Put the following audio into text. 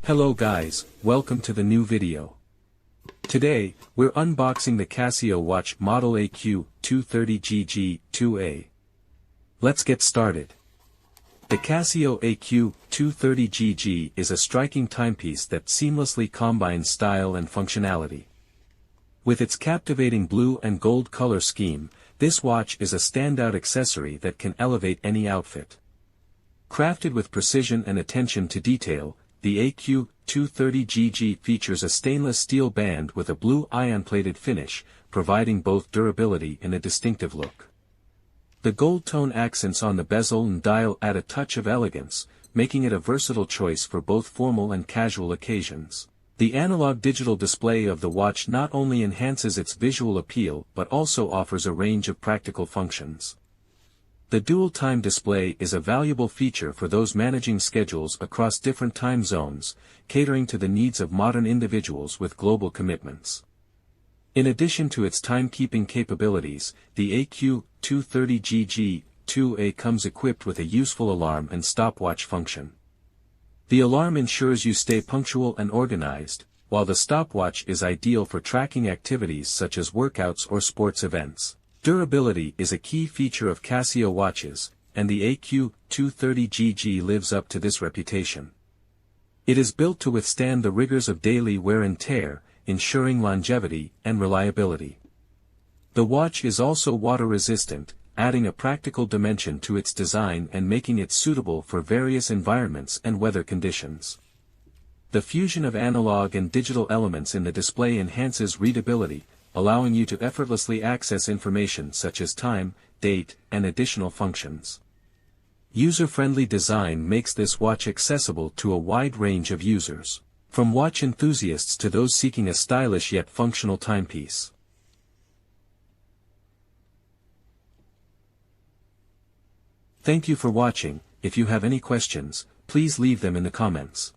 Hello guys, welcome to the new video. Today, we're unboxing the Casio watch model AQ-230GG-2A. Let's get started. The Casio AQ-230GG is a striking timepiece that seamlessly combines style and functionality. With its captivating blue and gold color scheme, this watch is a standout accessory that can elevate any outfit. Crafted with precision and attention to detail, the AQ-230GG features a stainless steel band with a blue ion-plated finish, providing both durability and a distinctive look. The gold tone accents on the bezel and dial add a touch of elegance, making it a versatile choice for both formal and casual occasions. The analog-digital display of the watch not only enhances its visual appeal but also offers a range of practical functions. The dual-time display is a valuable feature for those managing schedules across different time zones, catering to the needs of modern individuals with global commitments. In addition to its timekeeping capabilities, the AQ-230GG-2A comes equipped with a useful alarm and stopwatch function. The alarm ensures you stay punctual and organized, while the stopwatch is ideal for tracking activities such as workouts or sports events. Durability is a key feature of Casio watches, and the AQ-230GG lives up to this reputation. It is built to withstand the rigors of daily wear and tear, ensuring longevity and reliability. The watch is also water-resistant, adding a practical dimension to its design and making it suitable for various environments and weather conditions. The fusion of analog and digital elements in the display enhances readability, allowing you to effortlessly access information such as time, date, and additional functions. User-friendly design makes this watch accessible to a wide range of users, from watch enthusiasts to those seeking a stylish yet functional timepiece. Thank you for watching. If you have any questions, please leave them in the comments.